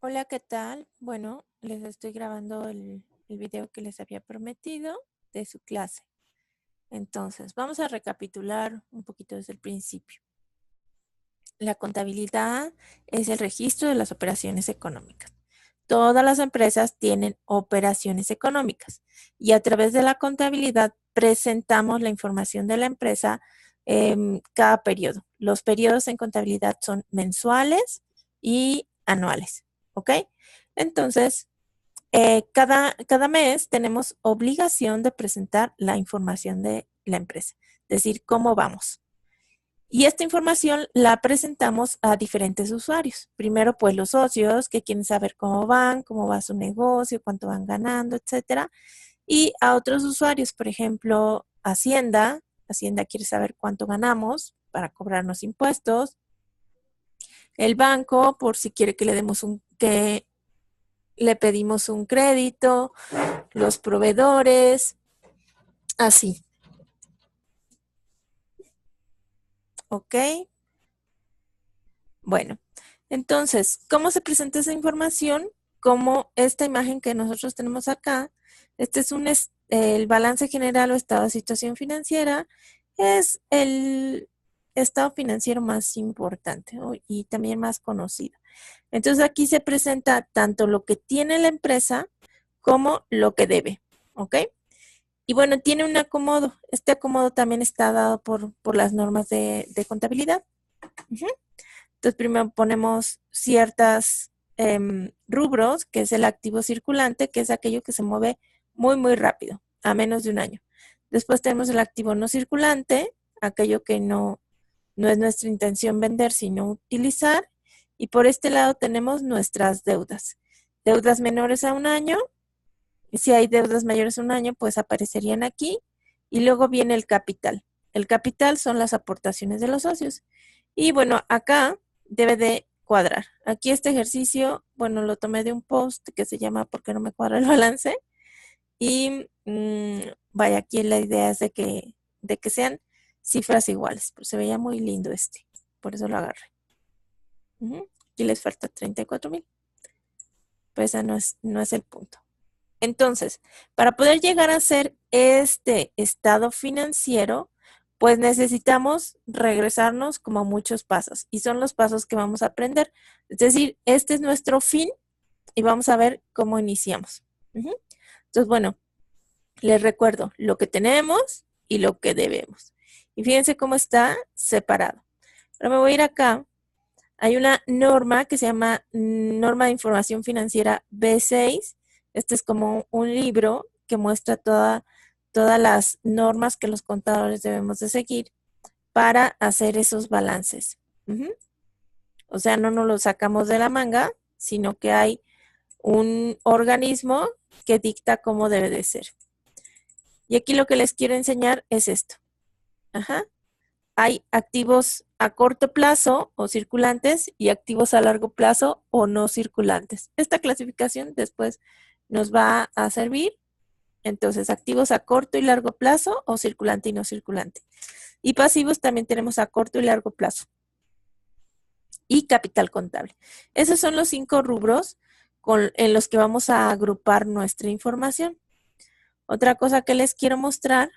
Hola, ¿qué tal? Bueno, les estoy grabando el video que les había prometido de su clase. Entonces, vamos a recapitular un poquito desde el principio. La contabilidad es el registro de las operaciones económicas. Todas las empresas tienen operaciones económicas y a través de la contabilidad presentamos la información de la empresa cada periodo. Los periodos en contabilidad son mensuales y anuales, ¿ok? Entonces, cada mes tenemos obligación de presentar la información de la empresa, es decir, cómo vamos. Y esta información la presentamos a diferentes usuarios. Primero, pues los socios que quieren saber cómo van, cómo va su negocio, cuánto van ganando, etcétera. Y a otros usuarios, por ejemplo, Hacienda. Hacienda quiere saber cuánto ganamos para cobrarnos impuestos. El banco, por si quiere que le demos que le pedimos un crédito. Los proveedores, así. ¿Ok? Bueno, entonces, ¿cómo se presenta esa información? Como esta imagen que nosotros tenemos acá, este es el balance general o estado de situación financiera, es el estado financiero más importante, ¿no? Y también más conocido. Entonces aquí se presenta tanto lo que tiene la empresa como lo que debe, ¿ok? Y bueno, tiene un acomodo. Este acomodo también está dado por las normas de contabilidad. Ujú. Entonces, primero ponemos ciertas rubros, que es el activo circulante, que es aquello que se mueve muy, muy rápido, a menos de un año. Después tenemos el activo no circulante, aquello que no es nuestra intención vender, sino utilizar. Y por este lado tenemos nuestras deudas. Deudas menores a un año. Si hay deudas mayores a un año, pues aparecerían aquí. Y luego viene el capital. El capital son las aportaciones de los socios. Y bueno, acá debe de cuadrar. Aquí este ejercicio, bueno, lo tomé de un post que se llama ¿Por qué no me cuadra el balance? Y vaya, aquí la idea es de que sean cifras iguales. Pues se veía muy lindo este. Por eso lo agarré. Aquí les falta 34,000. Pues ese no es el punto. Entonces, para poder llegar a hacer este estado financiero, pues necesitamos regresarnos como a muchos pasos y son los pasos que vamos a aprender. Es decir, este es nuestro fin y vamos a ver cómo iniciamos. Entonces, bueno, les recuerdo lo que tenemos y lo que debemos. Y fíjense cómo está separado. Ahora me voy a ir acá. Hay una norma que se llama Norma de Información Financiera B6. Este es como un libro que muestra todas las normas que los contadores debemos de seguir para hacer esos balances. O sea, no nos lo sacamos de la manga, sino que hay un organismo que dicta cómo debe de ser. Y aquí lo que les quiero enseñar es esto. Hay activos a corto plazo o circulantes y activos a largo plazo o no circulantes. Esta clasificación después nos va a servir. Entonces, activos a corto y largo plazo o circulante y no circulante. Y pasivos también tenemos a corto y largo plazo. Y capital contable. Esos son los 5 rubros en los que vamos a agrupar nuestra información. Otra cosa que les quiero mostrar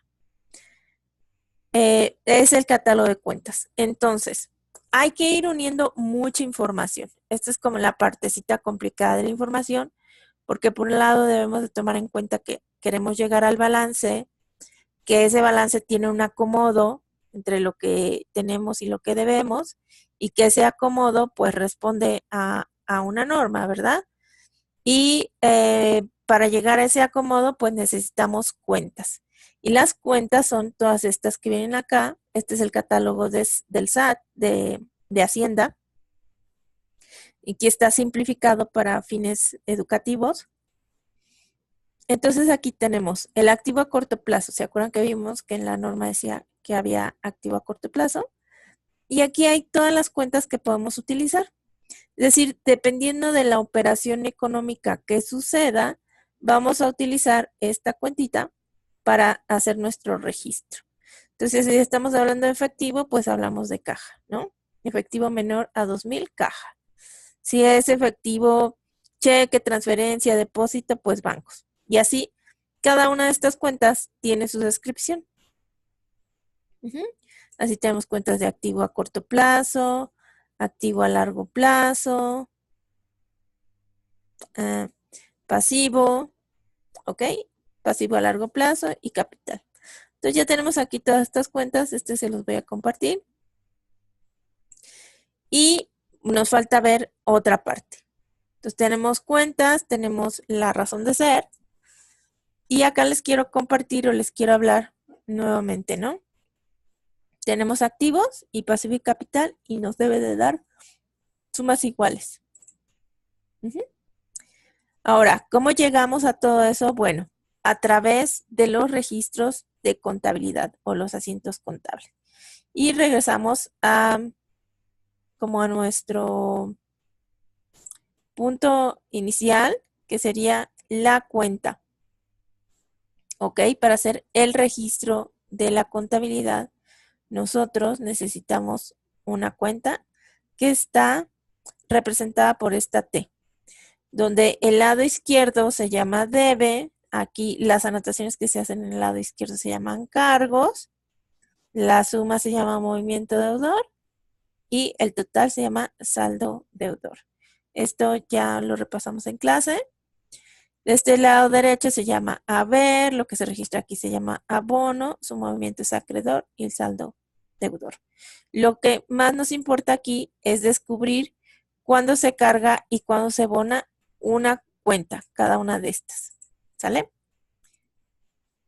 es el catálogo de cuentas. Entonces, hay que ir uniendo mucha información. Esta es como la partecita complicada de la información, porque por un lado debemos de tomar en cuenta que queremos llegar al balance, que ese balance tiene un acomodo entre lo que tenemos y lo que debemos, y que ese acomodo pues responde a una norma, ¿verdad? Y para llegar a ese acomodo, pues necesitamos cuentas. Y las cuentas son todas estas que vienen acá. Este es el catálogo del SAT, de Hacienda. Y aquí está simplificado para fines educativos. Entonces aquí tenemos el activo a corto plazo. ¿Se acuerdan que vimos que en la norma decía que había activo a corto plazo? Y aquí hay todas las cuentas que podemos utilizar. Es decir, dependiendo de la operación económica que suceda, vamos a utilizar esta cuentita para hacer nuestro registro. Entonces, si estamos hablando de efectivo, pues hablamos de caja, ¿no? Efectivo menor a 2,000, caja. Si es efectivo cheque, transferencia, depósito, pues bancos. Y así, cada una de estas cuentas tiene su descripción. Así tenemos cuentas de activo a corto plazo, activo a largo plazo, pasivo, ¿ok? Pasivo a largo plazo y capital. Entonces ya tenemos aquí todas estas cuentas, se los voy a compartir. Y nos falta ver otra parte. Entonces tenemos cuentas, tenemos la razón de ser. Y acá les quiero compartir o les quiero hablar nuevamente, ¿no? Tenemos activos y pasivo y capital y nos debe de dar sumas iguales. Ahora, ¿cómo llegamos a todo eso? Bueno, a través de los registros de contabilidad o los asientos contables. Y regresamos como a nuestro punto inicial, que sería la cuenta. ¿Ok? Para hacer el registro de la contabilidad, nosotros necesitamos una cuenta que está representada por esta T, donde el lado izquierdo se llama debe, aquí las anotaciones que se hacen en el lado izquierdo se llaman cargos, la suma se llama movimiento deudor y el total se llama saldo deudor. Esto ya lo repasamos en clase. De este lado derecho se llama haber, lo que se registra aquí se llama abono, su movimiento es acreedor y el saldo deudor. Lo que más nos importa aquí es descubrir cuándo se carga y cuándo se abona una cuenta, cada una de estas. ¿Sale?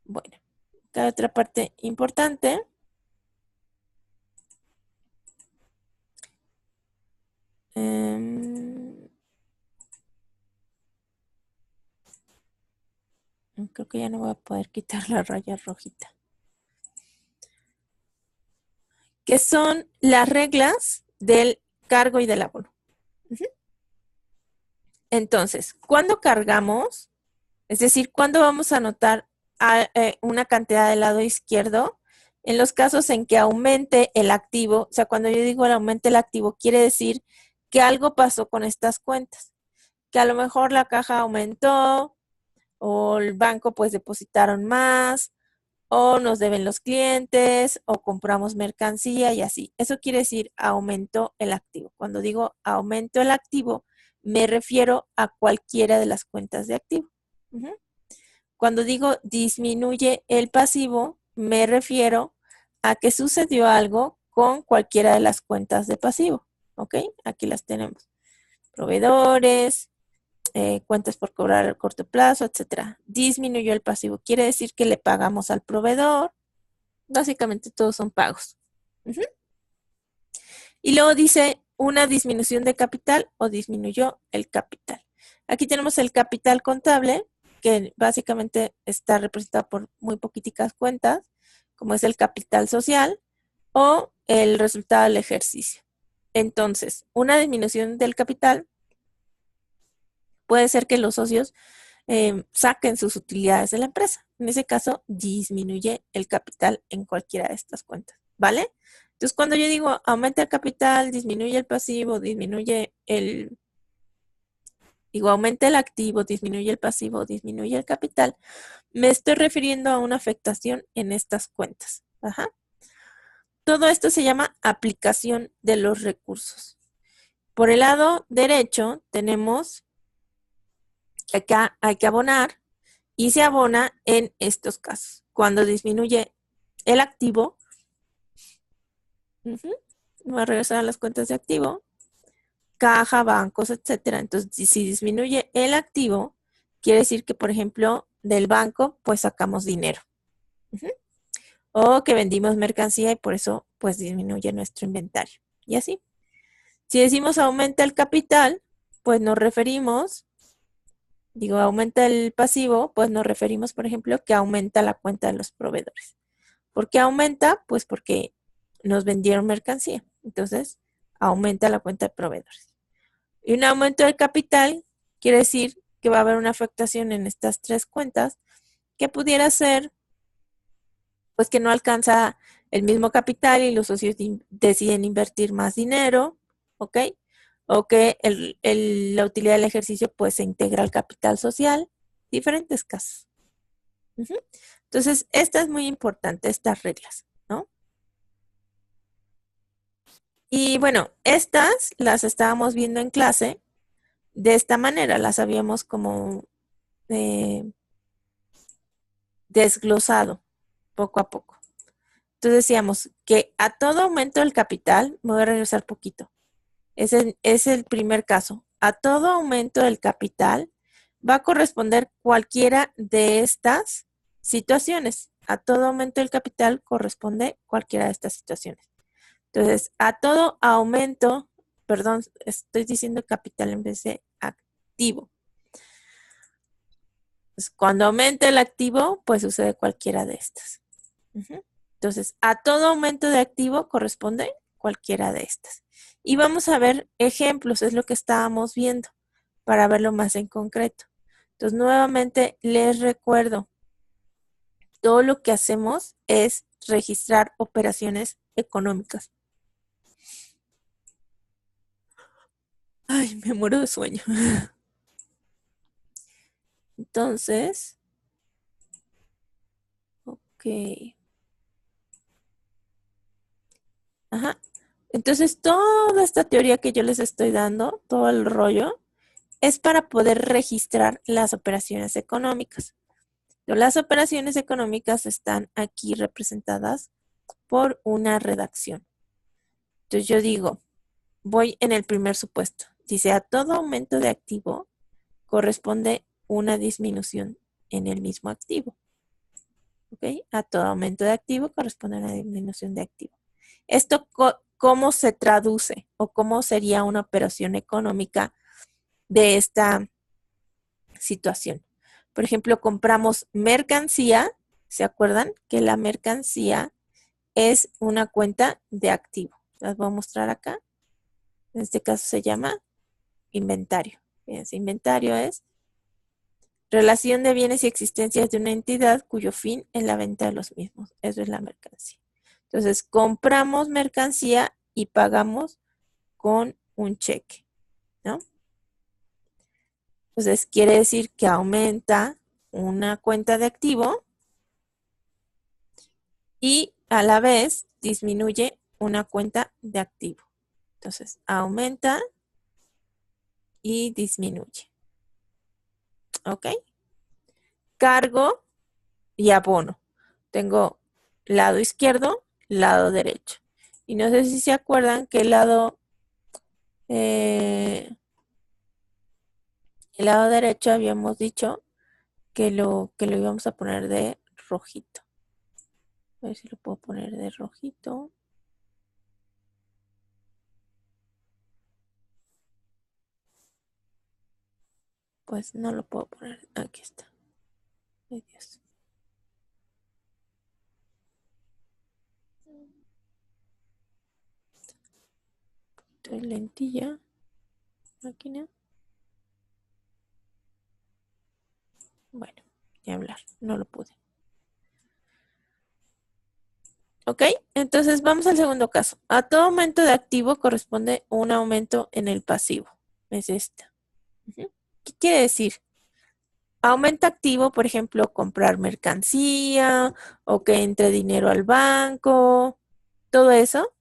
Bueno, acá hay otra parte importante. Creo que ya no voy a poder quitar la raya rojita. Que son las reglas del cargo y del abono. Entonces, ¿cuándo cargamos? Es decir, ¿cuándo vamos a anotar una cantidad del lado izquierdo? En los casos en que aumente el activo, o sea, cuando yo digo aumente el activo, quiere decir que algo pasó con estas cuentas, que a lo mejor la caja aumentó o el banco pues depositaron más o nos deben los clientes o compramos mercancía y así. Eso quiere decir aumentó el activo. Cuando digo aumento el activo, me refiero a cualquiera de las cuentas de activo. Cuando digo disminuye el pasivo, me refiero a que sucedió algo con cualquiera de las cuentas de pasivo. ¿Ok? Aquí las tenemos. Proveedores, cuentas por cobrar a corto plazo, etcétera. Disminuyó el pasivo. Quiere decir que le pagamos al proveedor. Básicamente todos son pagos. Y luego dice una disminución de capital o disminuyó el capital. Aquí tenemos el capital contable, que básicamente está representado por muy poquiticas cuentas, como es el capital social o el resultado del ejercicio. Entonces, una disminución del capital puede ser que los socios saquen sus utilidades de la empresa. En ese caso, disminuye el capital en cualquiera de estas cuentas, ¿vale? Entonces, cuando yo digo aumenta el capital, disminuye el pasivo, aumenta el activo, disminuye el pasivo, disminuye el capital, me estoy refiriendo a una afectación en estas cuentas. Todo esto se llama aplicación de los recursos. Por el lado derecho tenemos que acá hay que abonar y se abona en estos casos. Cuando disminuye el activo, voy a regresar a las cuentas de activo, caja, bancos, etcétera. Entonces, si disminuye el activo, quiere decir que, por ejemplo, del banco, pues sacamos dinero. O que vendimos mercancía y por eso, pues disminuye nuestro inventario. Y así. Si decimos aumenta el capital, pues nos referimos, aumenta el pasivo, pues nos referimos, por ejemplo, que aumenta la cuenta de los proveedores. ¿Por qué aumenta? Pues porque nos vendieron mercancía. Entonces, aumenta la cuenta de proveedores. Y un aumento del capital quiere decir que va a haber una afectación en estas tres cuentas que pudiera ser, pues que no alcanza el mismo capital y los socios deciden invertir más dinero, ¿ok? o que la utilidad del ejercicio pues se integra al capital social, diferentes casos. Ujú. Entonces, esta es muy importante, estas reglas, ¿no? Y bueno, estas las estábamos viendo en clase de esta manera, las habíamos como eh, desglosado poco a poco. Entonces decíamos que a todo aumento del capital, me voy a regresar poquito, es el primer caso, a todo aumento del capital va a corresponder cualquiera de estas situaciones. A todo aumento del capital corresponde cualquiera de estas situaciones. Entonces, a todo aumento, perdón, estoy diciendo capital en vez de activo. Entonces, cuando aumente el activo, pues sucede cualquiera de estas. Entonces, a todo aumento de activo corresponde cualquiera de estas. Y vamos a ver ejemplos, es lo que estábamos viendo, para verlo más en concreto. Entonces, nuevamente les recuerdo, todo lo que hacemos es registrar operaciones económicas. Ay, me muero de sueño. Entonces, ok. Ajá. Entonces, toda esta teoría que yo les estoy dando, todo el rollo, es para poder registrar las operaciones económicas. Las operaciones económicas están aquí representadas por una redacción. Entonces yo digo, voy en el primer supuesto. Dice, a todo aumento de activo corresponde una disminución en el mismo activo. ¿Ok? A todo aumento de activo corresponde una disminución de activo. ¿Esto cómo se traduce o cómo sería una operación económica de esta situación? Por ejemplo, compramos mercancía, ¿se acuerdan? Que la mercancía es una cuenta de activo. Las voy a mostrar acá. En este caso se llama inventario. Fíjense, inventario es relación de bienes y existencias de una entidad cuyo fin es la venta de los mismos. Eso es la mercancía. Entonces, compramos mercancía y pagamos con un cheque, ¿no? Entonces, quiere decir que aumenta una cuenta de activo y a la vez disminuye una cuenta de activo. Entonces, aumenta y disminuye. ¿Ok? Cargo y abono. Tengo lado izquierdo, lado derecho. Y no sé si se acuerdan que el lado derecho habíamos dicho que lo íbamos a poner de rojito. A ver si lo puedo poner de rojito. Pues no lo puedo poner. Aquí está. Ay, Dios. Estoy lentilla. Máquina. Bueno, ni hablar. No lo pude. ¿Ok? Entonces vamos al segundo caso. A todo aumento de activo corresponde un aumento en el pasivo. Es esta. ¿Qué quiere decir? Aumento activo, por ejemplo, comprar mercancía o que entre dinero al banco, todo eso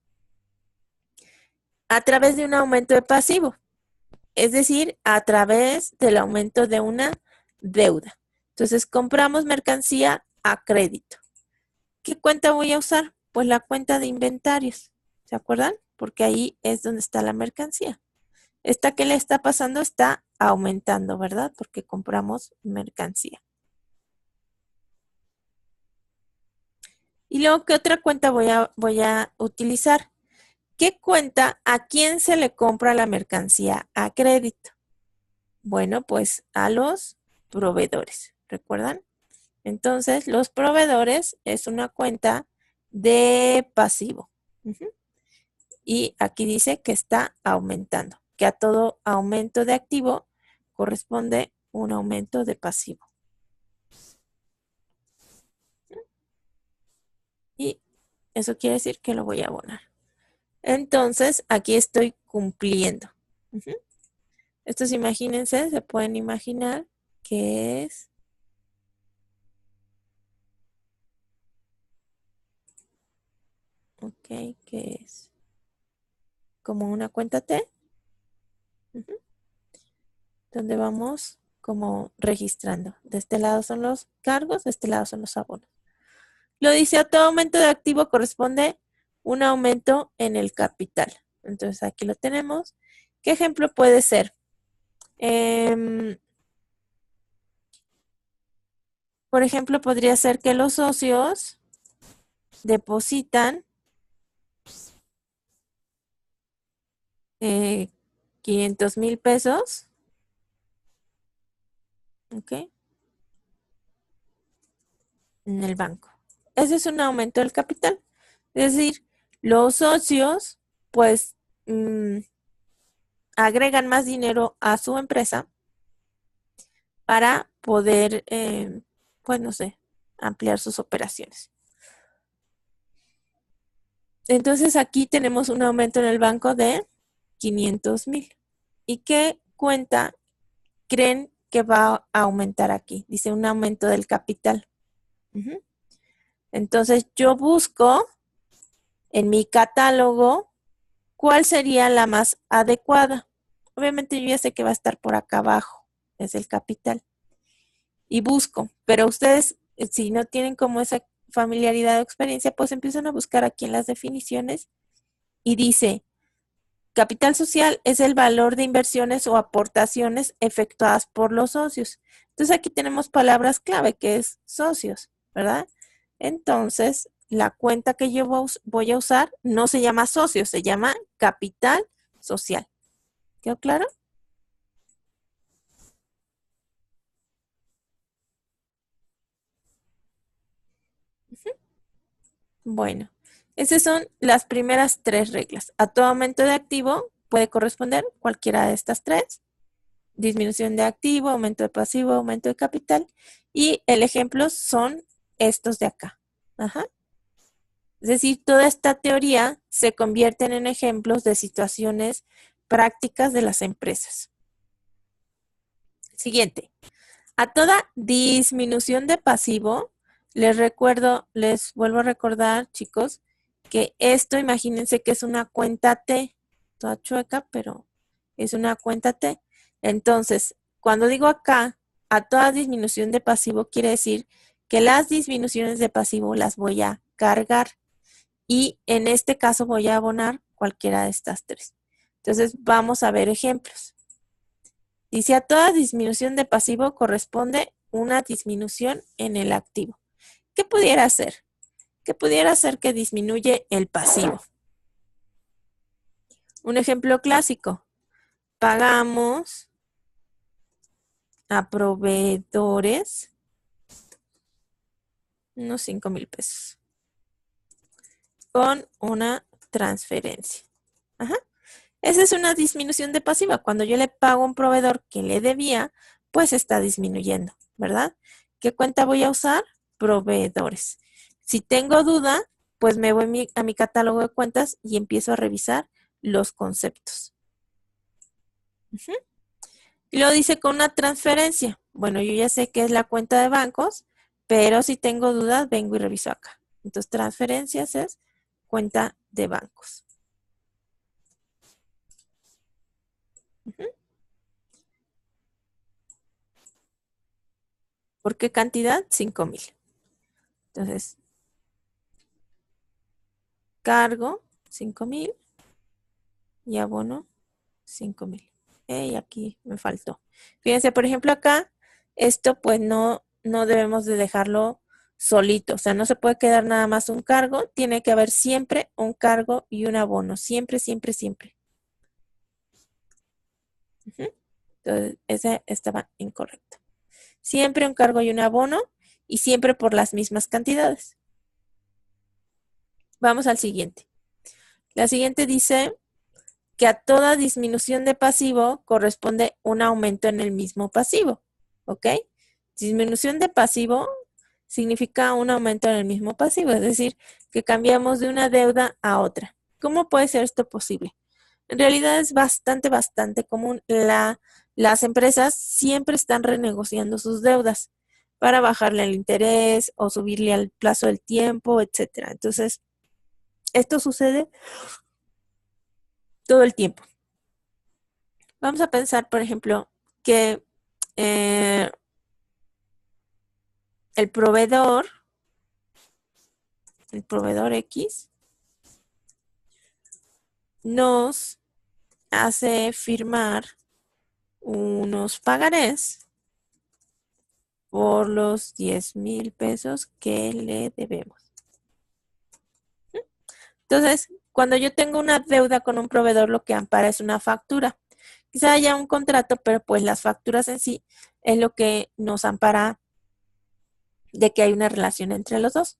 a través de un aumento de pasivo, es decir, a través del aumento de una deuda. Entonces, compramos mercancía a crédito. ¿Qué cuenta voy a usar? Pues la cuenta de inventarios, ¿se acuerdan? Porque ahí es donde está la mercancía. Esta que le está pasando está aumentando, ¿verdad? Porque compramos mercancía. Y luego, ¿qué otra cuenta voy a utilizar? ¿Qué cuenta a quién se le compra la mercancía a crédito? Bueno, pues a los proveedores, ¿recuerdan? Entonces, los proveedores es una cuenta de pasivo. Y aquí dice que está aumentando, que a todo aumento de activo corresponde un aumento de pasivo. Y eso quiere decir que lo voy a abonar. Entonces, aquí estoy cumpliendo. Ujú. Estos, imagínense, se pueden imaginar que es que es como una cuenta T, ujú, donde vamos como registrando. De este lado son los cargos, de este lado son los abonos. Lo dice, a todo aumento de activo corresponde un aumento en el capital. Entonces aquí lo tenemos. ¿Qué ejemplo puede ser? Por ejemplo, podría ser que los socios depositan 500,000 pesos, ¿ok? En el banco. Ese es un aumento del capital. Es decir, los socios, pues, agregan más dinero a su empresa para poder, pues, no sé, ampliar sus operaciones. Entonces aquí tenemos un aumento en el banco de 500,000. ¿Y qué cuenta creen que va a aumentar aquí? Dice un aumento del capital. Ujú. Entonces yo busco en mi catálogo cuál sería la más adecuada. Obviamente yo ya sé que va a estar por acá abajo, es el capital. Y busco, pero ustedes, si no tienen como esa familiaridad o experiencia, pues empiezan a buscar aquí en las definiciones y dice, capital social es el valor de inversiones o aportaciones efectuadas por los socios. Entonces aquí tenemos palabras clave que es socios, ¿verdad? Entonces, la cuenta que yo voy a usar no se llama socios, se llama capital social. ¿Quedó claro? Bueno, esas son las primeras tres reglas. A todo aumento de activo puede corresponder cualquiera de estas tres. Disminución de activo, aumento de pasivo, aumento de capital. Y el ejemplo son estos de acá. Ajá. Es decir, toda esta teoría se convierte en ejemplos de situaciones prácticas de las empresas. Siguiente. A toda disminución de pasivo, les vuelvo a recordar, chicos, que esto, imagínense que es una cuenta T, toda chueca, pero es una cuenta T. Entonces, cuando digo acá, a toda disminución de pasivo, quiere decir que las disminuciones de pasivo las voy a cargar y en este caso voy a abonar cualquiera de estas tres. Entonces, vamos a ver ejemplos. Dice, a toda disminución de pasivo corresponde una disminución en el activo. ¿Qué pudiera hacer? ¿Qué pudiera hacer que disminuye el pasivo? Un ejemplo clásico. Pagamos a proveedores unos 5,000 pesos con una transferencia. Ajá. Esa es una disminución de pasiva. Cuando yo le pago a un proveedor que le debía, pues está disminuyendo, ¿verdad? ¿Qué cuenta voy a usar? Proveedores. Si tengo duda, pues me voy a mi catálogo de cuentas y empiezo a revisar los conceptos. Ujú. Y lo dice con una transferencia. Bueno, yo ya sé que es la cuenta de bancos, pero si tengo dudas, vengo y reviso acá. Entonces, transferencias es cuenta de bancos. Ujú. ¿Por qué cantidad? 5,000. Entonces, cargo 5,000 y abono 5,000. Y aquí me faltó. Fíjense, por ejemplo, acá, esto pues no debemos de dejarlo solito. O sea, no se puede quedar nada más un cargo. Tiene que haber siempre un cargo y un abono. Siempre, siempre, siempre. Ujú. Entonces, ese estaba incorrecto. Siempre un cargo y un abono y siempre por las mismas cantidades. Vamos al siguiente. La siguiente dice que a toda disminución de pasivo corresponde un aumento en el mismo pasivo, ¿ok? Disminución de pasivo significa un aumento en el mismo pasivo, es decir, que cambiamos de una deuda a otra. ¿Cómo puede ser esto posible? En realidad es bastante común. Las empresas siempre están renegociando sus deudas para bajarle el interés o subirle al plazo del tiempo, etcétera. Entonces, esto sucede todo el tiempo. Vamos a pensar, por ejemplo, que eh, el proveedor X, nos hace firmar unos pagarés por los 10,000 pesos que le debemos. Entonces, cuando yo tengo una deuda con un proveedor, lo que ampara es una factura. Quizá haya un contrato, pero pues las facturas en sí es lo que nos ampara de que hay una relación entre los dos.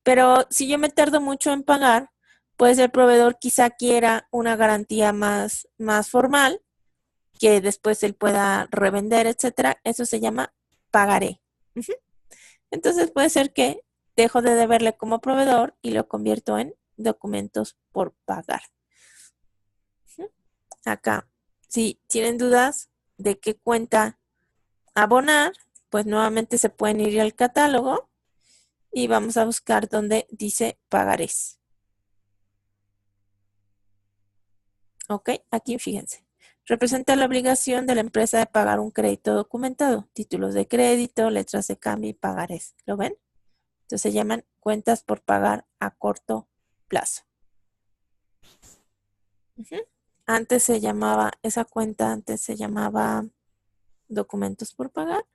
Pero si yo me tardo mucho en pagar, pues el proveedor quizá quiera una garantía más formal, que después él pueda revender, etcétera. Eso se llama pagaré. Ujú. Entonces puede ser que dejo de deberle como proveedor y lo convierto en documentos por pagar. Ujú. Acá, si tienen dudas de qué cuenta abonar, pues nuevamente se pueden ir al catálogo y vamos a buscar donde dice pagarés. Ok, aquí fíjense. Representa la obligación de la empresa de pagar un crédito documentado, títulos de crédito, letras de cambio y pagarés. ¿Lo ven? Entonces se llaman cuentas por pagar a corto plazo. Ujú. Antes se llamaba documentos por pagar.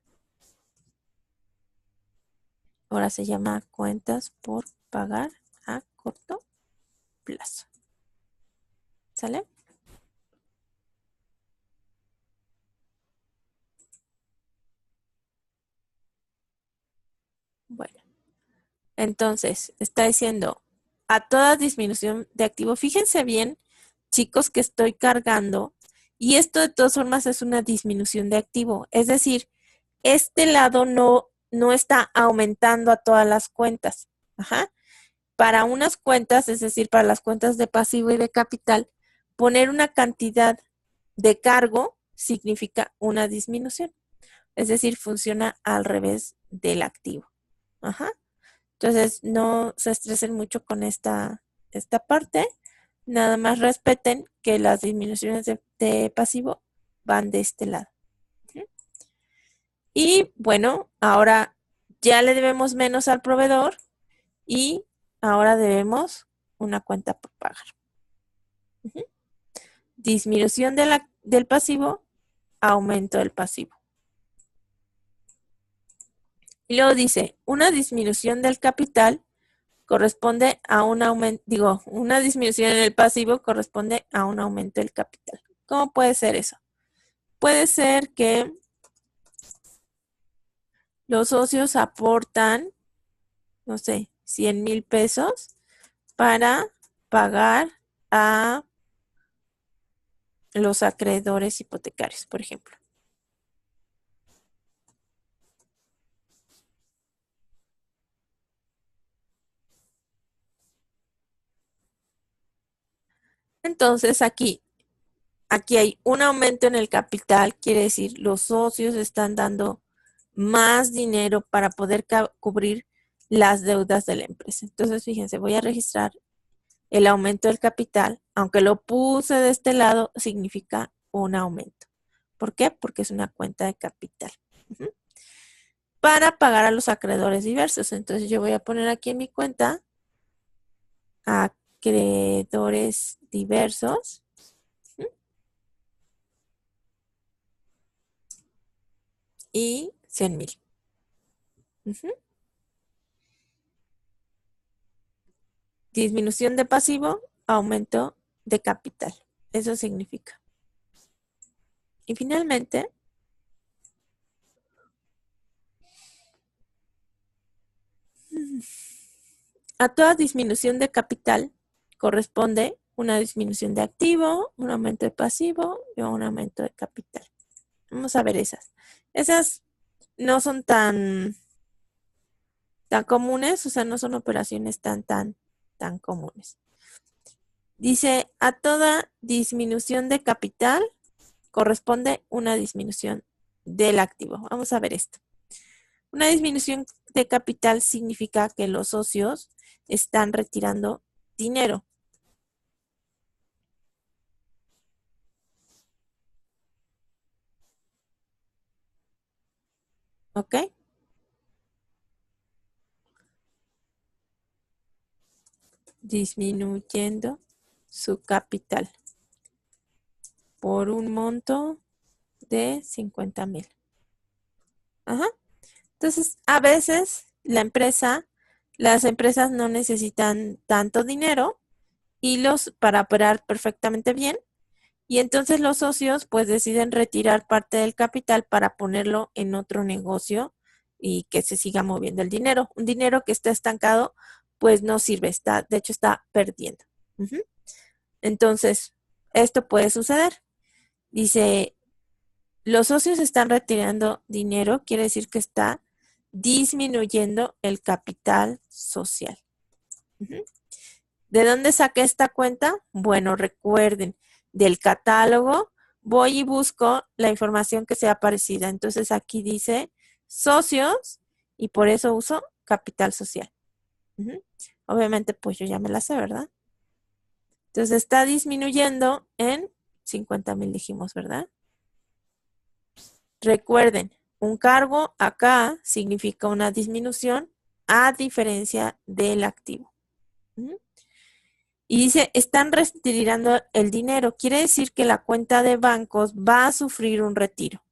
Ahora se llama cuentas por pagar a corto plazo. ¿Sale? Bueno, entonces está diciendo a toda disminución de activo. Fíjense bien, chicos, que estoy cargando y esto de todas formas es una disminución de activo. Es decir, este lado no está aumentando a todas las cuentas. Ajá. Para unas cuentas, es decir, para las cuentas de pasivo y de capital, poner una cantidad de cargo significa una disminución. Es decir, funciona al revés del activo. Ajá. Entonces, no se estresen mucho con esta parte. Nada más respeten que las disminuciones de pasivo van de este lado. ¿Sí? Y bueno, ahora ya le debemos menos al proveedor y ahora debemos una cuenta por pagar. Ujú. Disminución del pasivo, aumento del pasivo. Y luego dice, una disminución del capital corresponde a un aumento, digo, una disminución en el pasivo corresponde a un aumento del capital. ¿Cómo puede ser eso? Puede ser que los socios aportan, no sé, 100,000 pesos para pagar a los acreedores hipotecarios, por ejemplo. Entonces aquí hay un aumento en el capital, quiere decir los socios están dando más dinero para poder cubrir las deudas de la empresa. Entonces, fíjense, voy a registrar el aumento del capital, aunque lo puse de este lado, significa un aumento. ¿Por qué? Porque es una cuenta de capital. Ujú. Para pagar a los acreedores diversos. Entonces, yo voy a poner aquí en mi cuenta acreedores diversos. Ujú. Y 100,000. Ujú. Disminución de pasivo, aumento de capital. Eso significa. Y finalmente, a toda disminución de capital corresponde una disminución de activo, un aumento de pasivo y un aumento de capital. Vamos a ver esas. Esas no son tan comunes, o sea, no son operaciones tan comunes. Dice, a toda disminución de capital corresponde una disminución del activo. Vamos a ver esto. Una disminución de capital significa que los socios están retirando dinero. ¿Ok? Disminuyendo su capital por un monto de 50,000. Ajá. Entonces, a veces las empresas no necesitan tanto dinero y para operar perfectamente bien. Y entonces los socios pues deciden retirar parte del capital para ponerlo en otro negocio y que se siga moviendo el dinero. Un dinero que está estancado pues no sirve, de hecho está perdiendo. Ujú. Entonces, esto puede suceder. Dice, los socios están retirando dinero, quiere decir que está disminuyendo el capital social. Ujú. ¿De dónde saqué esta cuenta? Bueno, recuerden, del catálogo voy y busco la información que sea parecida. Entonces aquí dice socios y por eso uso capital social. Ujú. Obviamente, pues yo ya me la sé, ¿verdad? Entonces está disminuyendo en 50,000, dijimos, ¿verdad? Recuerden, un cargo acá significa una disminución a diferencia del activo. Ujú. Y dice, están retirando el dinero. Quiere decir que la cuenta de bancos va a sufrir un retiro.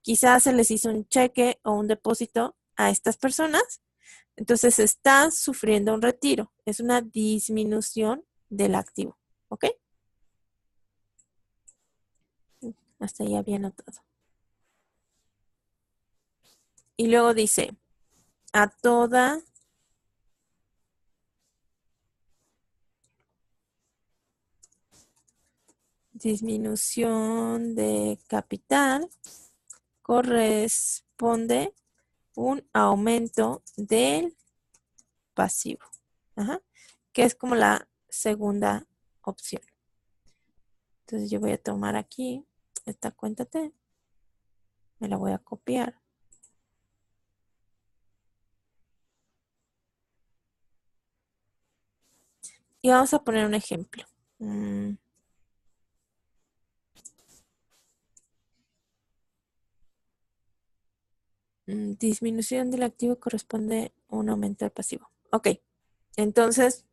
Quizás se les hizo un cheque o un depósito a estas personas. Entonces está sufriendo un retiro. Es una disminución del activo. ¿Ok? Hasta ahí había notado. Y luego dice, a toda disminución de capital corresponde un aumento del pasivo. Ajá. Que es como la segunda opción. Entonces yo voy a tomar aquí esta cuenta T, me la voy a copiar. Y vamos a poner un ejemplo. Disminución del activo corresponde a un aumento del pasivo. Ok, entonces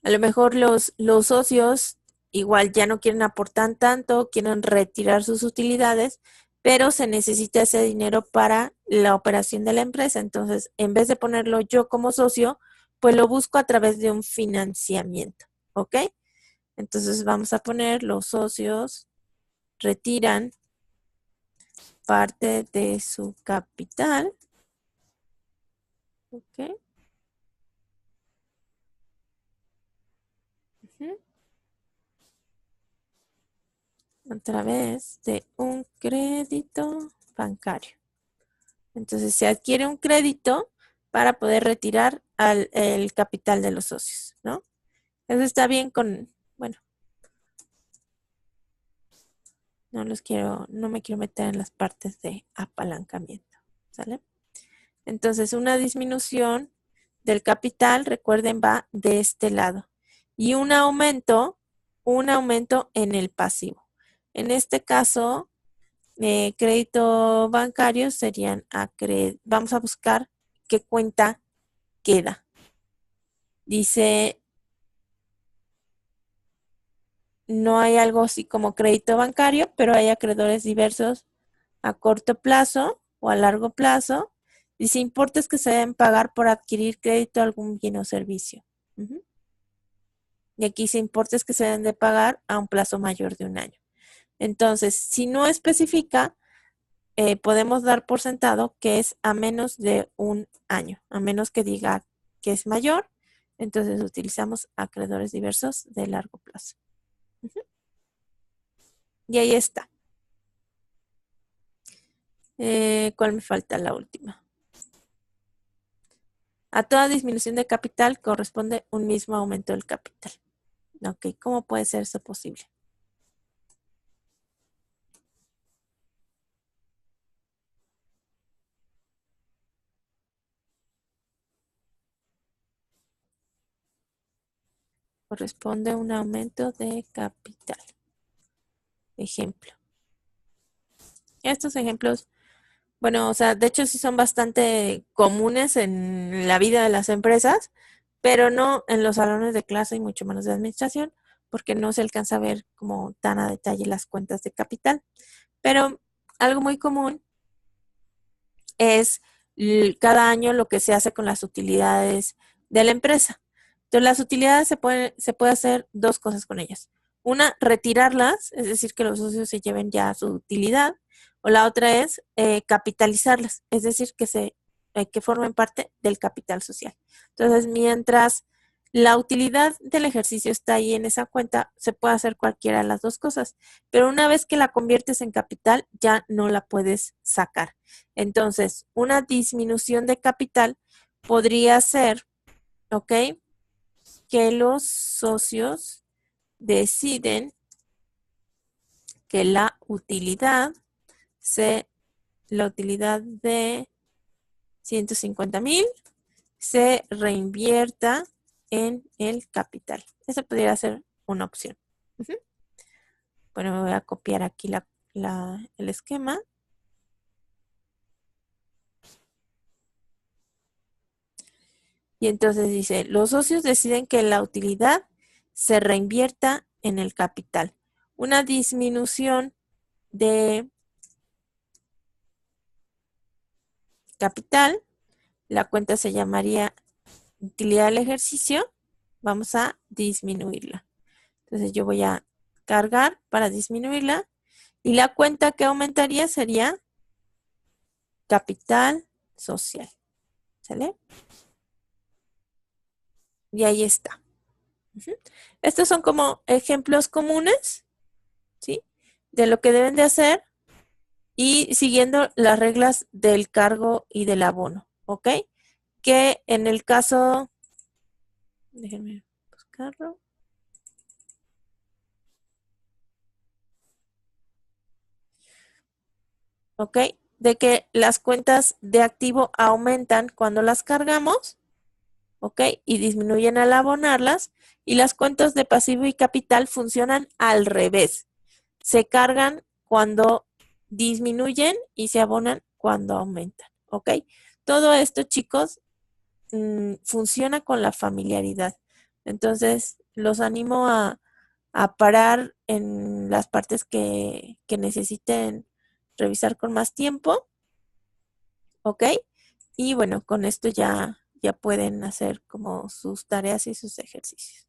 a lo mejor los socios igual ya no quieren aportar tanto, quieren retirar sus utilidades, pero se necesita ese dinero para la operación de la empresa. Entonces, en vez de ponerlo yo como socio, pues lo busco a través de un financiamiento. ¿Ok? Entonces vamos a poner los socios retiran parte de su capital. ¿Ok? Ujú. A través de un crédito bancario. Entonces se adquiere un crédito para poder retirar el capital de los socios, ¿no? Eso está bien bueno, no me quiero meter en las partes de apalancamiento, ¿sale? Entonces una disminución del capital, recuerden, va de este lado. Y un aumento en el pasivo. En este caso, crédito bancario serían vamos a buscar qué cuenta queda. Dice, no hay algo así como crédito bancario, pero hay acreedores diversos a corto plazo o a largo plazo. Dice, importes que se deben pagar por adquirir crédito a algún bien o servicio. Ujú. Y aquí dice importes que se deben de pagar a un plazo mayor de un año. Entonces, si no especifica, podemos dar por sentado que es a menos de un año, a menos que diga que es mayor. Entonces utilizamos acreedores diversos de largo plazo. Ujú. Y ahí está. ¿Cuál me falta? La última. A toda disminución de capital corresponde un mismo aumento del capital. Ok, ¿cómo puede ser eso posible? Corresponde un aumento de capital. Ejemplo. Estos ejemplos, bueno, o sea, de hecho sí son bastante comunes en la vida de las empresas, pero no en los salones de clase y mucho menos de administración, porque no se alcanza a ver como tan a detalle las cuentas de capital. Pero algo muy común es cada año lo que se hace con las utilidades de la empresa. Entonces, las utilidades se puede hacer dos cosas con ellas. Una, retirarlas, es decir, que los socios se lleven ya su utilidad, o la otra es capitalizarlas, es decir, que formen parte del capital social. Entonces, mientras la utilidad del ejercicio está ahí en esa cuenta, se puede hacer cualquiera de las dos cosas, pero una vez que la conviertes en capital, ya no la puedes sacar. Entonces, una disminución de capital podría ser, ¿ok? Que los socios deciden que la utilidad de 150,000 se reinvierta en el capital. Esa podría ser una opción. Ujú. Bueno, me voy a copiar aquí el esquema. Y entonces dice, los socios deciden que la utilidad se reinvierta en el capital. Una disminución de capital, la cuenta se llamaría utilidad del ejercicio, vamos a disminuirla. Entonces yo voy a cargar para disminuirla y la cuenta que aumentaría sería capital social. ¿Sale? Y ahí está. Uh-huh. Estos son como ejemplos comunes, ¿sí? De lo que deben de hacer y siguiendo las reglas del cargo y del abono, ¿ok? Que en el caso, déjenme buscarlo, ¿ok? De que las cuentas de activo aumentan cuando las cargamos, ¿ok? Y disminuyen al abonarlas, y las cuentas de pasivo y capital funcionan al revés. Se cargan cuando disminuyen y se abonan cuando aumentan, ¿ok? Todo esto, chicos, funciona con la familiaridad. Entonces, los animo a parar en las partes que necesiten revisar con más tiempo, ¿ok? Y bueno, con esto ya pueden hacer como sus tareas y sus ejercicios.